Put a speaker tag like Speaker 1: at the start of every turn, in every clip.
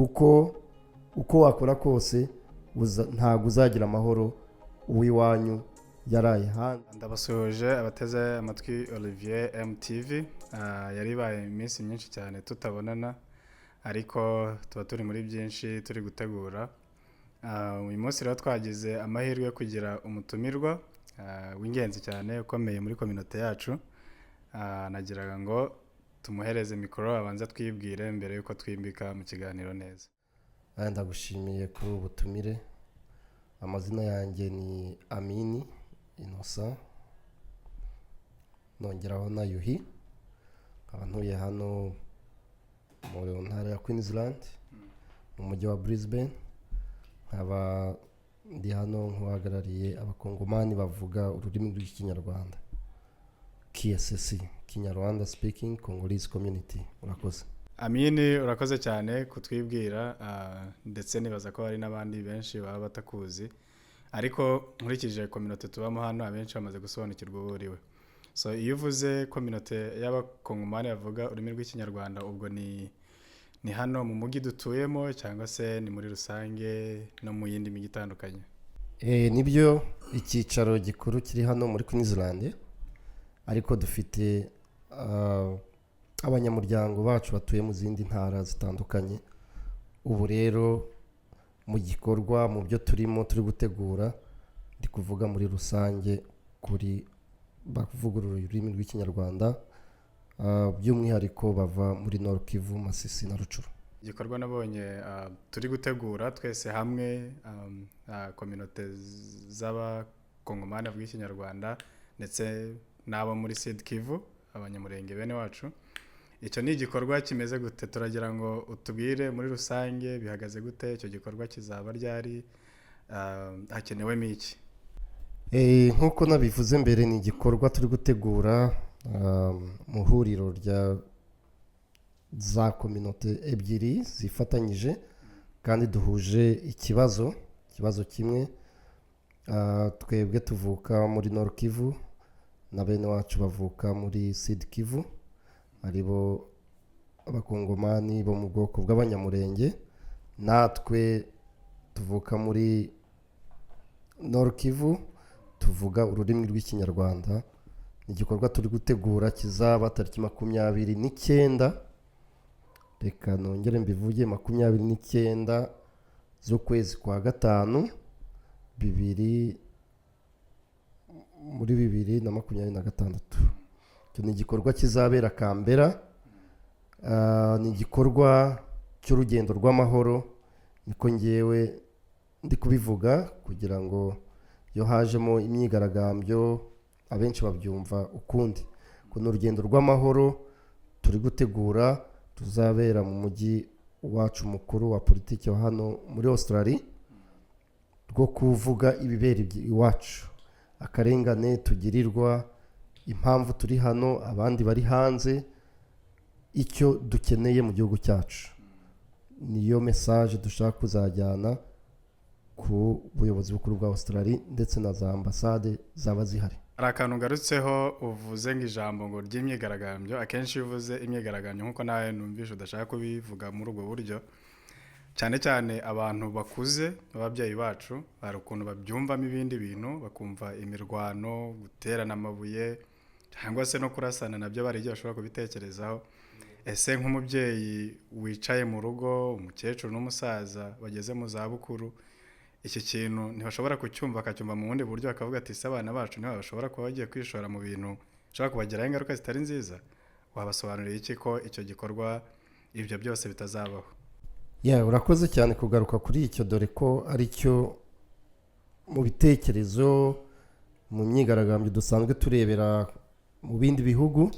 Speaker 1: kuko uko wakora kose ntabwo uzagira amahoro uw'iwanyu yaraye hanze.
Speaker 2: Ndabasuhuje abateze amatwi Olivier MTV. Yari ibaye iminsi myinshi cyane tutabonana, ariko tuba turi muri byinshi turi gutegura. Uyu munsi rero twagize amahirwe yo kugira umutumirwa w'ingenzi cyane ukomeye muri community yacu. Nagiraga ngo tumuhereze mikoro abanza twibwire mbere yuko twimbika mu kiganiro neza.
Speaker 1: Ndagushimiye kuri ubu butumire. Amazina yanjye ni Amini Innocent, nongeraho na Yuhi. Nkaba ntuye hano mu ntara ya Queensland mu mujyi wa Brisbane. Nkaba ndi hano nk'uhagarariye abakongomani bavuga ururimi rw'ikinyarwanda, KSC, Kinyarwanda Speaking Congolese Community. Urakoze
Speaker 2: Amini, urakoze cyane kutwibwira, ndetse nibaza ko hari n'abandi benshi baba batakuzi, ariko nkurikije community tubamo hano abenshi bamaze gusobanukirwa uwo uriwe. So iyo uvuze community y'abakongomani bavuga ururimi rw'ikinyarwanda, ubwo ni hano mu mujyi dutuyemo cyangwa se ni muri rusange no mu yindi mijyi itandukanye?
Speaker 1: Nibyo, icyicaro gikuru kiri hano muri Queensland, ariko dufite abanyamuryango bacu batuye mu zindi ntara zitandukanye. Ubu rero mu gikorwa mu byo turimo turi gutegura, ndi kuvuga muri rusange kuri bavuga ururimi rw'ikinyarwanda, by'umwihariko bava muri Nord Kivu, Masisi na Rucuru.
Speaker 2: Igikorwa nabonye turi gutegura twese hamwe, community z'abakongomani bavuga ikinyarwanda ndetse n'abo muri Sud Kivu, abanyamurenge bene wacu. Icyo ni igikorwa kimeze gute? Turagira ngo utubwire muri rusange bihagaze gute, icyo gikorwa kizaba ryari, hakenewemo iki?
Speaker 1: Nk'uko nabivuze mbere, ni igikorwa turi gutegura mu huriro rya za community ebyiri zifatanyije kandi duhuje ikibazo kimwe. Twebwe tuvuka muri Nord Kivu na bene wacu bavuka muri Sud Kivu, aribo abakongomani bo mu bwoko bw'abanyamurenge. Natwe tuvuka muri Nord Kivu, tuvuga ururimi rw'ikinyarwanda. Ni igikorwa turi gutegura kizaba tariki 29, reka nongere mbivuge, 29 z'ukwezi kwa gatanu, muri 2026. Icyo ni igikorwa kizabera Canberra. Ni igikorwa cy'urugendo rw'amahoro, niko ngewe ndi kubivuga, kugira ngo iyo hajemo imyigaragambyo abenshi babyumva ukundi. Ni urugendo rw'amahoro turi gutegura, tuzabera mu mujyi wacu mukuru wa politiki wa hano muri Australia, rwo kuvuga ibibera iwacu, akarengane tugirirwa, impamvu turi hano, abandi bari hanze, icyo dukeneye mu gihugu cyacu. Niyo message dushaka kuzajyana ku buyobozi bukuru bwa Australia ndetse na za ambasade zaba zihari.
Speaker 2: Hari akantu ngarutseho, uvuze ngo ijambo ngo ry'imyigaragambyo. Akenshi iyo uvuze imyigaragambyo, nk'uko nawe numvishe udashaka kubivuga muri ubwo buryo, cyane cyane abantu bakuze, ababyeyi bacu, hari ukuntu babyumvamo ibindi bintu, bakumva imirwano, guterana amabuye cyangwa se no kurasana, nabyo bari igihe bashobora kubitekerezaho. Ese nk'umubyeyi wicaye mu rugo, umukecuru n'umusaza bageze mu zabukuru, iki kintu ntibashobora kucyumva, akacyumva mu bundi buryo, akavuga ati se abana bacu ntibashobora kuba bagiye kwishora mu bintu bishobora kubagiraho ingaruka zitari nziza? Wabasobanuriye iki ko icyo gikorwa ibyo byose bitazabaho?
Speaker 1: Urakoze cyane kugaruka kuri icyo, dore ko ari cyo mu bitekerezo, mu myigaragambyo dusanzwe turebera mu bindi bihugu.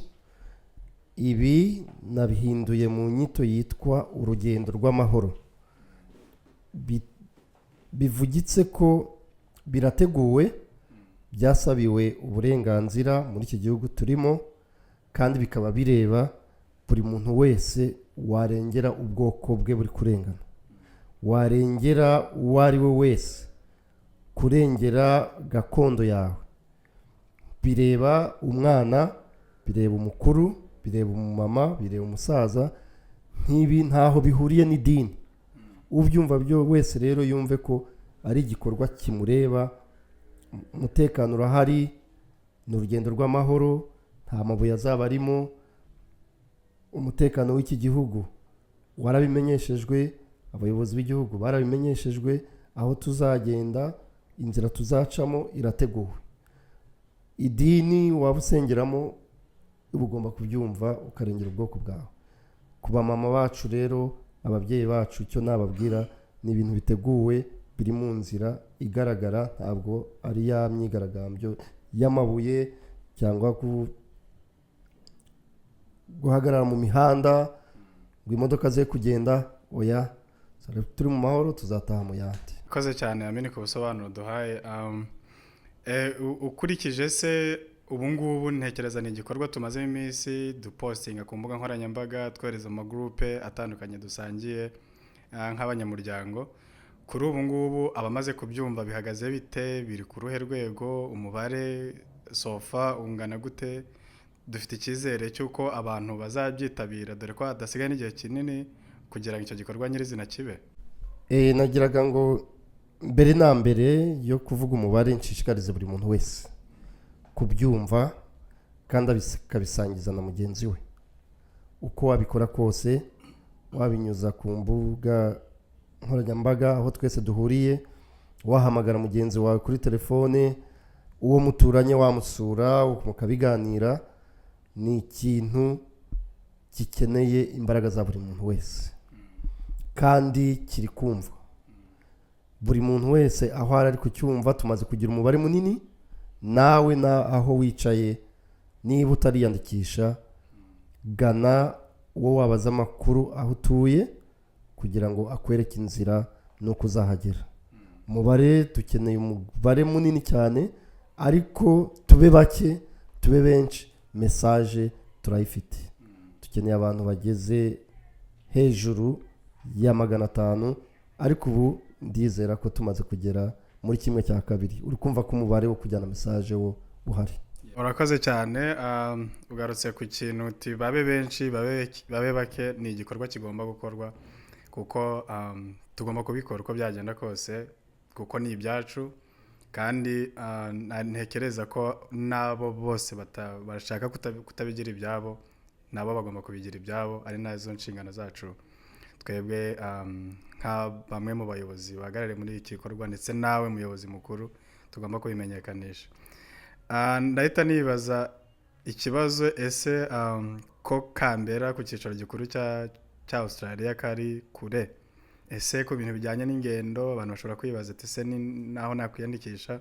Speaker 1: Ibi nabihinduye mu nyito yitwa urugendo rw'amahoro. Bivugitse ko birateguwe, byasabiwe uburenganzira muri iki gihugu turimo, kandi bikaba bireba buri muntu wese warengera ubwoko bwe buri kurengana, warengera uwo ari we wese, kurengera gakondo yawe. Bireba umwana, bireba umukuru, bireba umumama, bireba umusaza. Nk'ibi ntaho bihuriye n'idini. ubyumva byo wese rero yumve ko ari igikorwa kimureba. Umutekano urahari, ni urugendo rw'amahoro, nta mabuye azaba arimo. Umutekano w'iki gihugu warabimenyeshejwe, abayobozi b'igihugu barabimenyeshejwe, aho tuzagenda, inzira tuzacamo irateguwe. Idini waba usengeramo uba ugomba kubyumva ukarengera ubwoko bwawe. Ku bamama bacu rero, ababyeyi bacu, icyo nababwira ni ibintu biteguwe, biri mu nzira igaragara, ntabwo ari ya myigaragambyo y'amabuye cyangwa guhagarara mu mihanda ngo imodoka ze kugenda. Oya, turi mu mahoro, tuzataha mu yandi.
Speaker 2: Ukoze cyane Amini ku busobanuro duhaye. Ukurikije se ubu ngubu ntekereza ni igikorwa tumazemo iminsi dupostinga ku mbuga nkoranyambaga, twohereza mu magroupe atandukanye dusangiye nk'abanyamuryango. Kuri ubu ngubu abamaze kubyumva bihagaze bite, biri ku ruhe rwego, umubare sofa ungana gute? Dufite icyizere cy'uko abantu bazabyitabira, dore ko hadasigaye n'igihe kinini kugira ngo icyo gikorwa nyirizina kibe.
Speaker 1: Nagiraga ngo mbere na mbere yo kuvuga umubare, nshishikarize buri muntu wese kubyumva kandi akabisangiza na mugenzi we. Uko wabikora kose, wabinyuza ku mbuga nkoranyambaga aho twese duhuriye, wahamagara mugenzi wawe kuri telefone, uwo muturanye wamusura mukabiganira. Ni ikintu gikeneye imbaraga za buri muntu wese kandi kiri kumva. Buri muntu wese aho ari kucyumva, tumaze kugira umubare munini. Nawe aho wicaye, niba utariyandikisha, gana uwo wabaza amakuru aho utuye kugira ngo akwereke inzira nuko uzahagera. Umubare, dukeneye umubare munini cyane, ariko tube bake tube benshi, message turayifite. Dukeneye abantu bageze hejuru ya 500, ariko ubu ndizera ko tumaze kugera muri 1/2. uri kumva ko umubare wo kujyana message wo uhari.
Speaker 2: Urakoze cyane. Ugarutse ku kintu uti babe benshi babe bake, ni igikorwa kigomba gukorwa kuko tugomba kubikora uko byagenda kose kuko ni ibyacu, kandi ntekereza ko nabo bose bashaka kutabigira ibyabo, nabo bagomba kubigira ibyabo, ari nazo nshingano zacu twebwe nka bamwe mu bayobozi bahagarariye muri iki gikorwa, ndetse nawe muyobozi mukuru tugomba kubimenyekanisha. Ndahita nibaza ikibazo, ese ko Canberra ku cyicaro gikuru cya Australia kari kure, ese ku bintu bijyanye n'ingendo abantu bashobora kwibaza ati ese naho nakwiyandikisha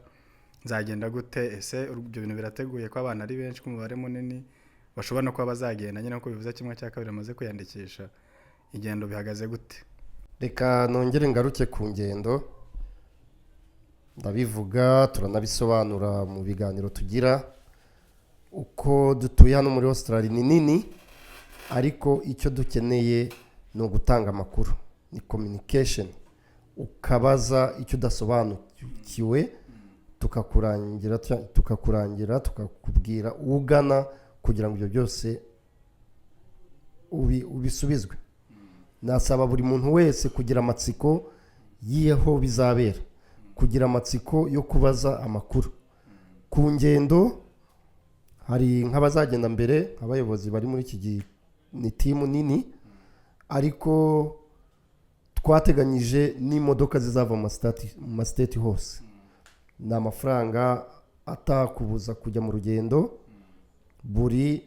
Speaker 2: nzagenda gute? Ese ibyo bintu birateguye ko abantu ari benshi, ku mubare munini bashobora no kuba bazagenda, nyine uko bivuze 1/2 amaze kwiyandikisha, ingendo bihagaze gute?
Speaker 1: Reka nongere ngaruke ku ngendo. Ndabivuga, turanabisobanura mu biganiro tugira. Uko dutuye hano muri Australia ni nini, ariko icyo dukeneye ni ugutanga amakuru, ni communication. Ukabaza icyo udasobanukiwe, tukakurangira tukakubwira ugana kugira ngo ibyo byose ubisubizwe. Nasaba buri muntu wese kugira amatsiko yiho bizabera, kugira amatsiko yo kubaza amakuru ku ngendo. Hari nk'abazagenda mbere, abayobozi bari muri iki ni timu nini, ariko twateganyije n'imodoka zizava mu state hose. Ni amafaranga atakubuza kujya mu rugendo. Buri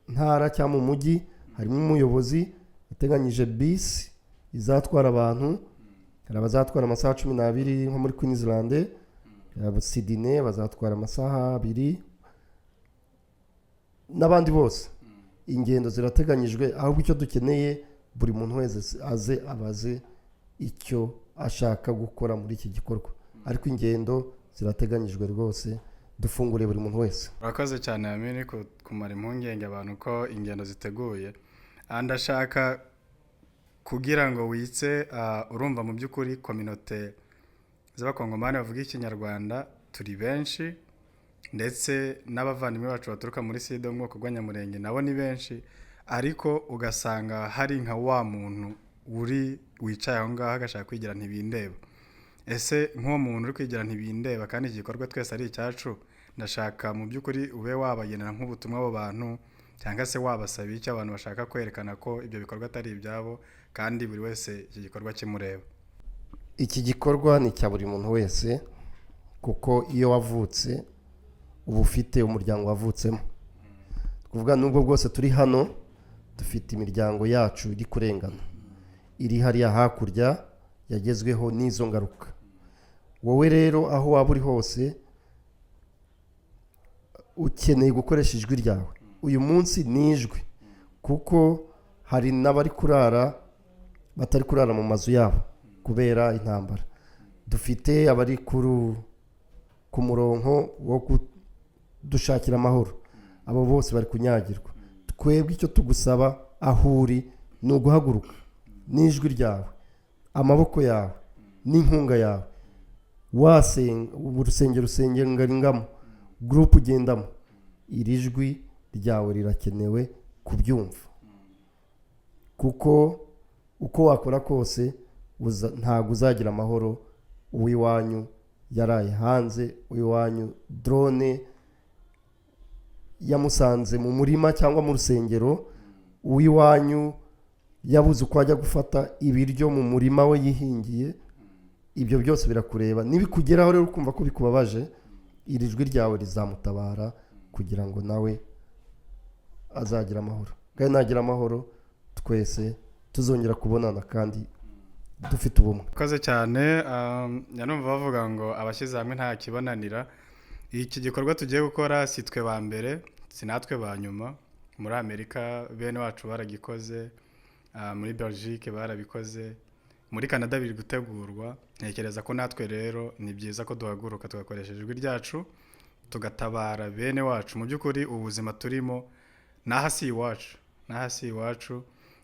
Speaker 1: ntara cyangwa mu mujyi harimo umuyobozi yateganyije bisi izatwara abantu. Hari abazatwara amasaha 12 nko muri Queensland, Sydney bazatwara amasaha 2, n'abandi bose. Ingendo zirateganyijwe, ahubwo icyo dukeneye buri muntu wese abaze icyo ashaka gukora muri iki gikorwa, ariko ingendo zirateganyijwe rwose, dufungure buri muntu wese.
Speaker 2: Urakoze cyane Amini kumara impungenge abantu ko ingendo ziteguye. Ndashaka kugira ngo witse, urumva mu by'ukuri communauté z'abakongomani bavuga ikinyarwanda turi benshi, ndetse n'abavandimwe bacu baturuka muri Sida mu bwoko bw'Abanyamulenge nabo ni benshi, ariko ugasanga hari nka wa muntu wicaye aho ngaho agashaka kwigira ntibindeba. Ese nk'uwo muntu uri kwigira ntibindeba kandi iki gikorwa twese ari icyacu, ndashaka mu by'ukuri ube wabagenera nk'ubutumwa abo bantu, cyangwa se wabasaba icyo abantu bashaka kwerekana ko ibyo bikorwa atari ibyabo kandi buri wese iki gikorwa kimureba.
Speaker 1: iki gikorwa ni icya buri muntu wese, kuko iyo wavutse uba ufite umuryango wavutsemo. Kuvuga nubwo bwose turi hano dufite imiryango yacu iri kurengana, iri hariya hakurya yagezweho n'izo ngaruka. Wowe rero aho waba uri hose ukeneye gukoresha ijwi ryawe. Uyu munsi ni ijwi, kuko hari n'abari kurara batari kurara mu mazu yabo kubera intambara. Dufite abari ku murongo wo dushakira amahoro, abo bose bari kunyagirwa. Twebwe icyo tugusaba aho uri ni uguhaguruka n'ijwi ryawe, amaboko yawe n'inkunga yawe. Wasenga urusengero usengeramo, gurupe ugendamo, iri jwi ryawe rirakenewe kubyumva, kuko uko wakora kose ntabwo uzagira amahoro. Uw'iwanyu yaraye hanze, uw'iwanyu drone yamusanze mu murima cyangwa mu rusengero, uw'iwanyu yabuze uko ajya gufata ibiryo mu murima we yihingiye. Ibyo byose birakureba. Nibikugeraho rero ukumva ko bikubabaje, iri jwi ryawe rizamutabara kugira ngo nawe azagira amahoro. Kandi nagira amahoro, twese tuzongera kubonana kandi dufite ubumwe.
Speaker 2: Koze cyane. Yanumva bavuga ngo abashyize hamwe nta kibananira. Iki gikorwa tugiye gukora si twe ba mbere, si natwe ba nyuma. Muri Amerika bene wacu baragikoze, muri Belgique barabikoze, muri Canada biri gutegurwa. Ntekereza ko natwe rero ni byiza ko duhaguruka tugakoresha ijwi ryacu tugatabara bene wacu. Mu by'ukuri ubuzima turimo nahasi iwacu,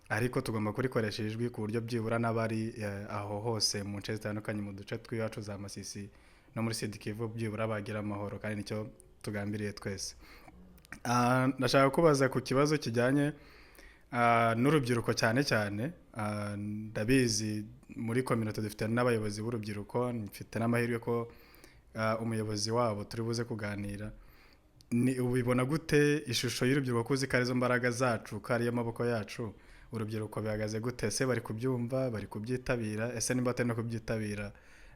Speaker 2: ariko tugomba kurikoresha ijwi ku buryo byibura n'abari aho hose mu nce zitandukanye mu duce tw'iwacu za Masisi no muri Sud Kivu byibura bagira amahoro, kandi nicyo tugambiriye twese. Ndashaka kubaza ku kibazo kijyanye n'urubyiruko cyane cyane. Ndabizi muri community dufite n'abayobozi b'urubyiruko, mfite n'amahirwe ko umuyobozi wabo turi buze kuganira. Ubibona gute ishusho y'urubyiruko, kuzi ko arizo mbaraga zacu, ko ariyo maboko yacu? Urubyiruko bihagaze gute? Ese bari kubyumva, bari kubyitabira? Ese niba batari no kubyitabira,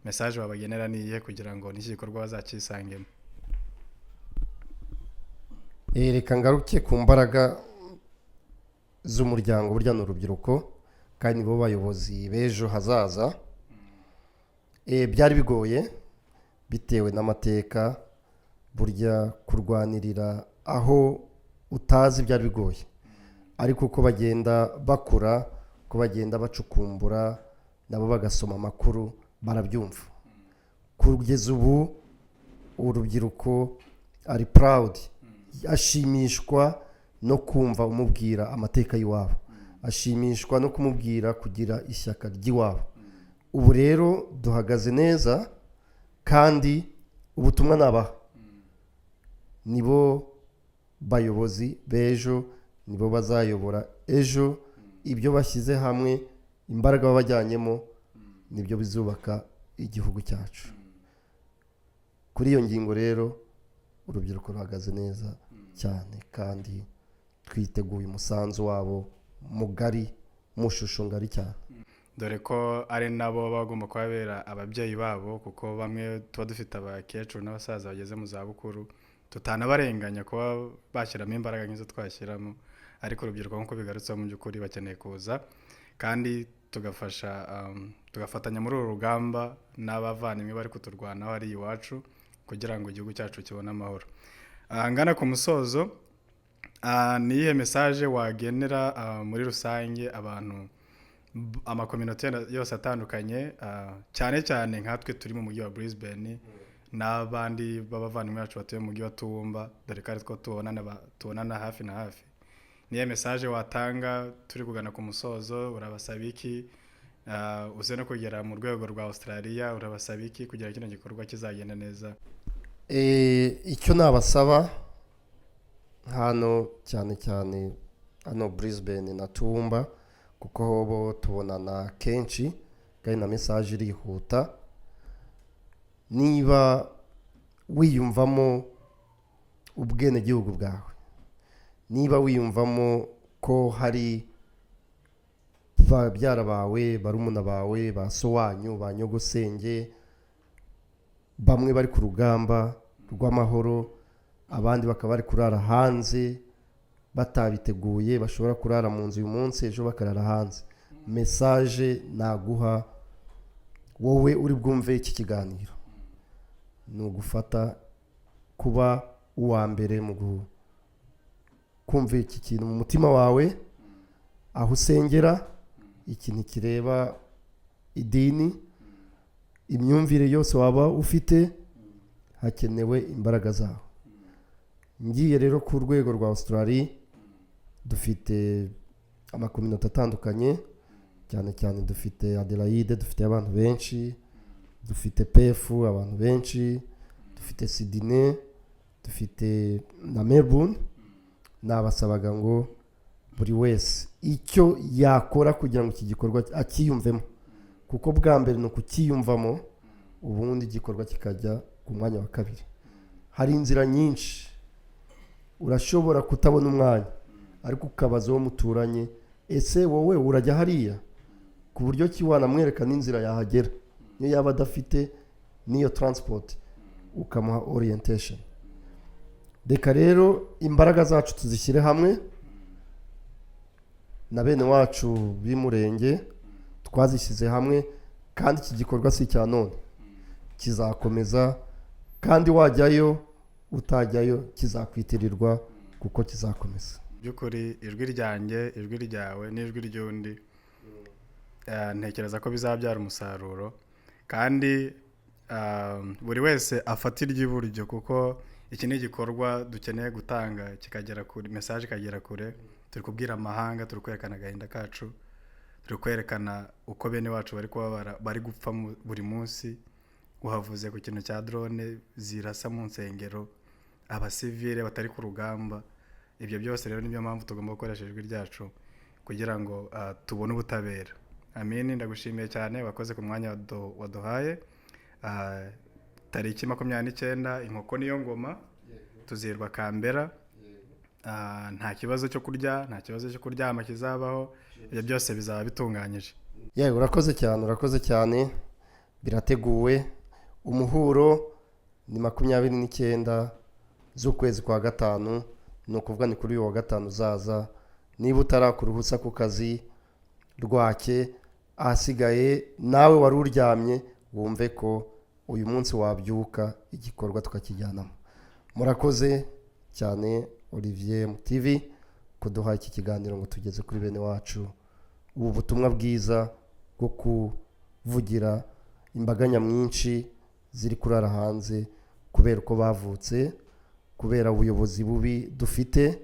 Speaker 2: message wabagenera niye kugira ngo n'iki gikorwa bazakisangemo?
Speaker 1: Reka ngaruke ku mbaraga z'umuryango. Burya ni urubyiruko kandi nibo bayobozi b'ejo hazaza. Byari bigoye bitewe n'amateka. Burya kurwanirira aho utazi byari bigoye, ariko uko bagenda bakura, uko bagenda bacukumbura, nabo bagasoma amakuru, barabyumva. Kugeza ubu urubyiruko ari proud, ashimishwa no kumva umubwira amateka y'iwabo, ashimishwa no kumubwira kugira ishyaka ry'iwabo. Ubu rero duhagaze neza, kandi ubutumwa nabaha nibo bayobozi b'ejo, nibo bazayobora ejo. Ibyo bashyize hamwe, imbaraga babajyanyemo, nibyo bizubaka igihugu cyacu. Kuri iyo ngingo rero urubyiruko ruhagaze neza cyane, kandi twiteguye umusanzu wabo mugari, mu shusho ngari cyane.
Speaker 2: Dore ko ari nabo bagomba kubabera ababyeyi babo, kuko bamwe tuba dufite abakecuru n'abasaza bageze mu zabukuru, tutanabarenganya kuba bashyiramo imbaraga nk'izo twashyiramo, ariko urubyiruko nk'uko bigarutseho mu by'ukuri bakeneye kuza kandi tugafatanya muri uru rugamba n'abavandimwe bari kuturwanaho ari iwacu, kugira ngo igihugu cyacu kibone amahoro. Ngana ku musozo, ni iyihe message wagenera muri rusange abantu, amakominote yose atandukanye, cyane cyane nkatwe turi mu mujyi wa Brisbane n'abandi b'abavandimwe bacu batuye mu mujyi wa Toowoomba, dore ko ari two tubonana hafi na hafi? Niye message watanga turi kugana ku musozo? Urabasaba iki? Uze no kugera mu rwego rwa Australia, urabasaba iki kugira kino gikorwa kizagenda neza?
Speaker 1: Icyo nabasaba hano cyane cyane hano Brisbane na Toowoomba, kuko bo tubonana kenshi kandi na message irihuta. Niba wiyumvamo ubwenegihugu bwawe, niba wiyumvamo ko hari babyara bawe, barumuna bawe, ba so wanyu, ba nyogosenge, bamwe bari ku rugamba rw'amahoro, abandi bakaba bari kurara hanze batabiteguye, bashobora kurara mu nzu uyu munsi ejo bakarara hanze, message naguha wowe uri bwumve iki kiganiro ni ugufata kuba uwa mbere mu kumva iki kintu mu mutima wawe, aho usengera, ikintu kireba idini, imyumvire yose waba ufite, hakenewe imbaraga zawe. Ngiye rero ku rwego rwa Australia, dufite amakominota atandukanye, cyane cyane dufite Adelaide, dufite abantu benshi, dufite PF abantu benshi, dufite Sydney, dufite na Melbourne. Nabasabaga ngo buri wese icyo yakora kugira ngo iki gikorwa akiyumvemo, kuko bwa mbere no kukiyumvamo, ubundi igikorwa kikajya ku mwanya wa kabiri. Hari inzira nyinshi, urashobora kutabona umwanya ariko ukabaza uwo muturanye, ese wowe urajya hariya, ku buryo kiwana mwereka n'inzira yahagera, niyo yaba adafite niyo transport ukamuha orientation. Reka rero imbaraga zacu tuzishyire hamwe, na bene wacu b'Umurenge twazishyize hamwe, kandi iki gikorwa si cya none, kizakomeza, kandi wajyayo utajyayo kizakwitirirwa kuko kizakomeza.
Speaker 2: By'ukuri ijwi ryanjye, ijwi ryawe n'ijwi ry'undi, ntekereza ko bizabyara umusaruro, kandi buri wese afata iry'iburyo, kuko iki ni igikorwa dukeneye gutanga kikagera kure, message ikagera kure. Turi kubwira amahanga, turi kwerekana agahinda kacu, turi kwerekana uko bene wacu bari kubabara, bari gupfa buri munsi. Uhavuze ku kintu cya drone zirasa mu nsengero, abasivile batari ku rugamba. Ibyo byose rero nibyo mpamvu tugomba gukoresha ijwi ryacu kugira ngo tubone ubutabera. Amen. Ndagushimiye cyane, wakoze ku mwanya waduhaye. Tariki 29 inkoko niyo ngoma, tuzirwa Kambera. Nta kibazo cyo kurya, nta kibazo cyo kuryama kizabaho, ibyo byose bizaba bitunganyije.
Speaker 1: Yewe urakoze cyane, birateguwe. Umuhuro ni 29 z'ukwezi kwa gatanu, ni ukuvuga ni kuri uyu wa gatanu uzaza. Niba utarakuruhusa ku kazi rwake, ahasigaye nawe wari uryamye, wumve ko uyu munsi wabyuka igikorwa tukakijyanamo. Murakoze cyane Olivier TV kuduha iki kiganiro ngo tugeze kuri bene wacu ubu butumwa bwiza bwo kuvugira imbaga nyamwinshi ziri kurara hanze kubera uko bavutse, kubera ubuyobozi bubi dufite,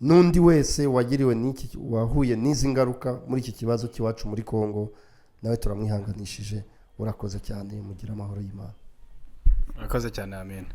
Speaker 1: n'undi wese wagiriwe n'iki, wahuye n'izi ngaruka muri iki kibazo cy'iwacu muri Kongo, nawe turamwihanganishije. Urakoze cyane, mugira amahoro y'Imana.
Speaker 2: Urakoze cyane. Amen.